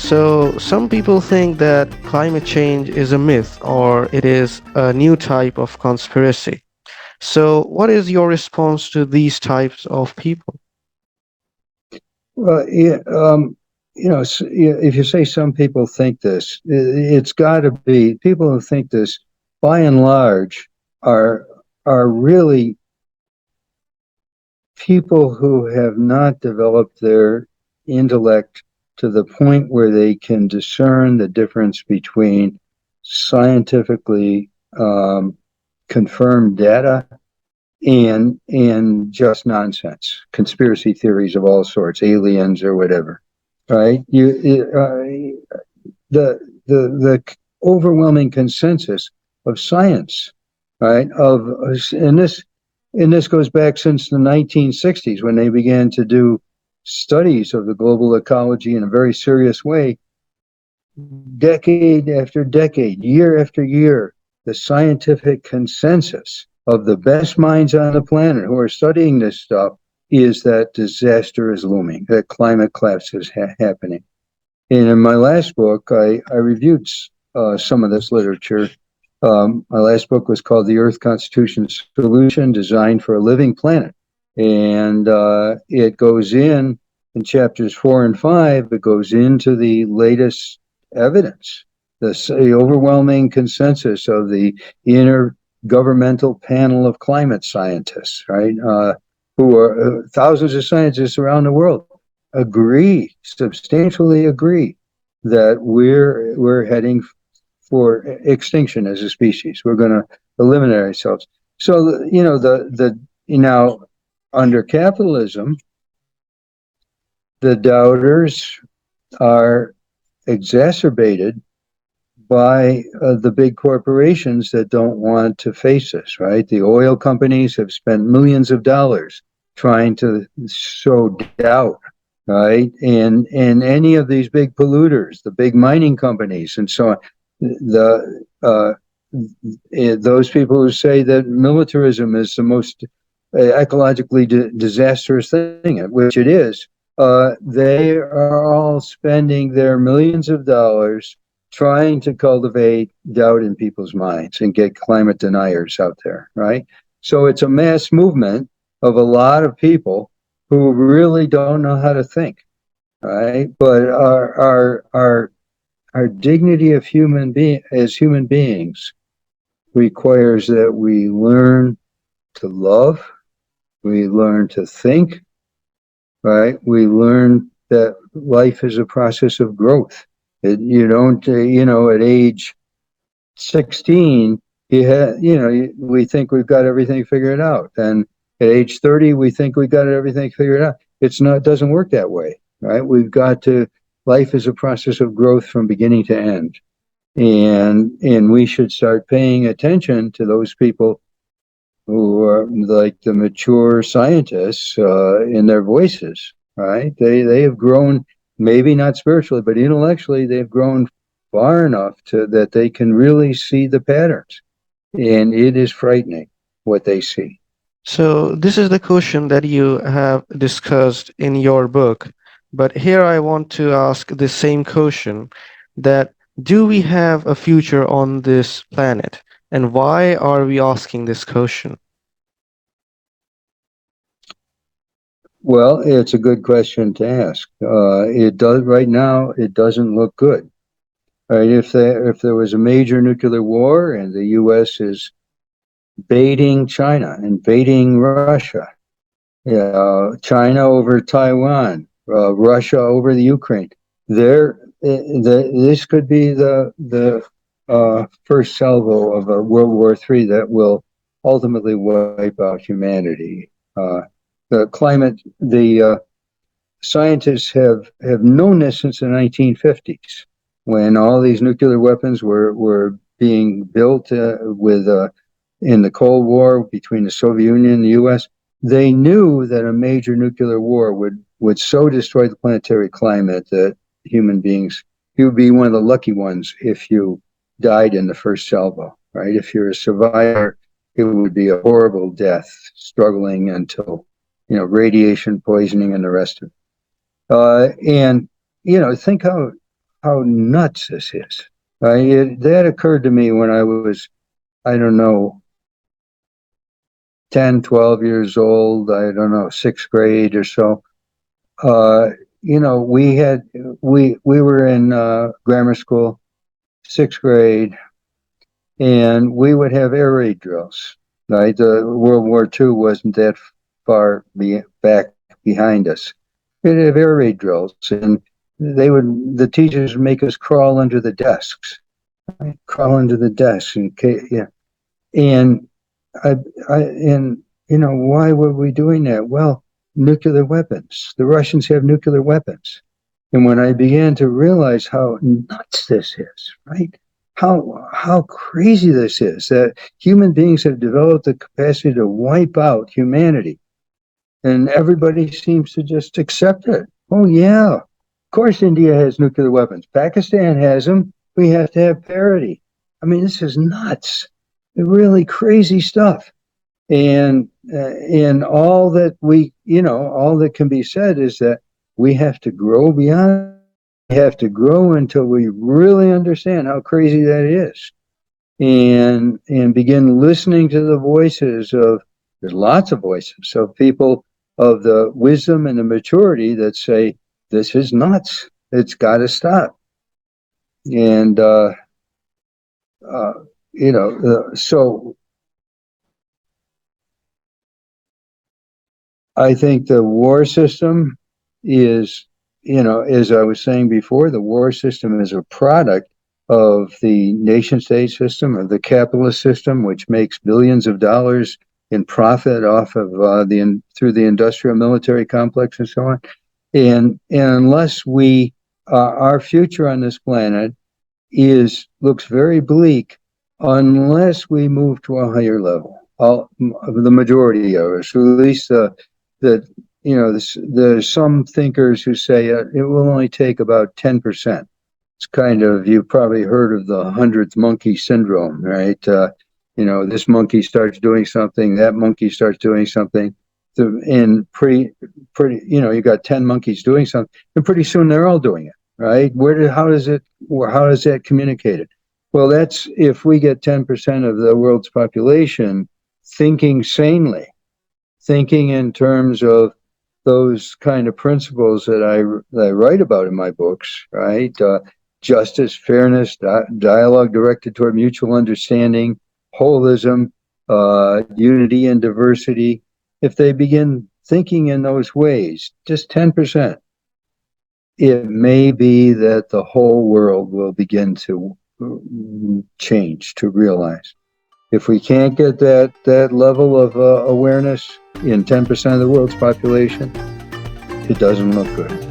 So, some people think that climate change is a myth or it is a new type of conspiracy. So, what is your response to these types of people? Well, yeah, if you say some people think this, it's got to be people who think this, by and large, are are really people who have not developed their intellect to the point where they can discern the difference between scientifically confirmed data and just nonsense, conspiracy theories of all sorts, aliens or whatever, right? The overwhelming consensus of science, right? And this goes back since the 1960s when they began to do studies of the global ecology in a very serious way. Decade after decade, year after year, the scientific consensus of the best minds on the planet who are studying this stuff is that disaster is looming, that climate collapse is happening. And in my last book, I reviewed some of this literature. My last book was called The Earth Constitution Solution, Designed for a Living Planet. And it goes in chapters 4 and 5, it goes into the latest evidence, the overwhelming consensus of the intergovernmental panel of climate scientists, right? Who are thousands of scientists around the world substantially agree that we're heading for extinction as a species. We're going to eliminate ourselves. So now under capitalism, the doubters are exacerbated by the big corporations that don't want to face this, right? The oil companies have spent millions of dollars trying to sow doubt, right? And any of these big polluters, the big mining companies and so on, those people who say that militarism is the most ecologically disastrous thing, which it is, they are all spending their millions of dollars trying to cultivate doubt in people's minds and get climate deniers out there, right? So it's a mass movement of a lot of people who really don't know how to think, right? But our dignity of as human beings requires that we learn to love, we learn to think, right? We learn that life is a process of growth. You don't, at age 16, we think we've got everything figured out. And at age 30, we think we've got everything figured out. It doesn't work that way, right? Life is a process of growth from beginning to end. And we should start paying attention to those people who are like the mature scientists in their voices, right? They have grown, maybe not spiritually, but intellectually, they've grown far enough that they can really see the patterns. And it is frightening what they see. So, this is the question that you have discussed in your book. But here I want to ask the same question that do we have a future on this planet? And why are we asking this question? Well, it's a good question to ask. It does right now. It doesn't look good. Right? If there was a major nuclear war and the U.S. is baiting China, invading Russia, China over Taiwan, Russia over the Ukraine, this could be the first salvo of a World War III that will ultimately wipe out humanity. The scientists have known this since the 1950s, when all these nuclear weapons were being built in the Cold War between the Soviet Union and the U.S. They knew that a major nuclear war would so destroy the planetary climate that you would be one of the lucky ones if you died in the first salvo, right? If you're a survivor, it would be a horrible death, struggling until, radiation poisoning and the rest of it. And think how how nuts this is. That occurred to me when I was, I don't know, 10, 12 years old, I don't know, sixth grade or so. We were in grammar school, sixth grade, and we would have air raid drills. Right, the World War II wasn't that far back behind us. We'd have air raid drills, and the teachers would make us crawl under the desks, right? Crawl under the desks, and yeah, and I, and why were we doing that? Well, nuclear weapons. The Russians have nuclear weapons. And when I began to realize how nuts this is, right? How crazy this is, that human beings have developed the capacity to wipe out humanity. And everybody seems to just accept it. Oh, yeah. Of course, India has nuclear weapons. Pakistan has them. We have to have parity. I mean, this is nuts. Really crazy stuff. And all that all that can be said is that we have to grow beyond. We have to grow until we really understand how crazy that is, and begin listening to the voices of. There's lots of voices of people of the wisdom and the maturity that say this is nuts. It's got to stop. And so I think the war system is, as I was saying before, the war system is a product of the nation state system, of the capitalist system, which makes billions of dollars in profit off of through the industrial military complex and so on. And unless our future on this planet looks very bleak unless we move to a higher level. The majority of us, or at least there's some thinkers who say it will only take about 10%. It's kind of, you've probably heard of the 100th monkey syndrome, right? This monkey starts doing something, that monkey starts doing something, and pretty, you got 10 monkeys doing something, and pretty soon they're all doing it, right? How does that communicate it? Well, that's if we get 10% of the world's population thinking sanely, thinking in terms of those kind of principles that I write about in my books, right? Justice, fairness, dialogue directed toward mutual understanding, holism, unity and diversity. If they begin thinking in those ways, just 10%, it may be that the whole world will begin to change, to realize. If we can't get that level of awareness in 10% of the world's population, it doesn't look good.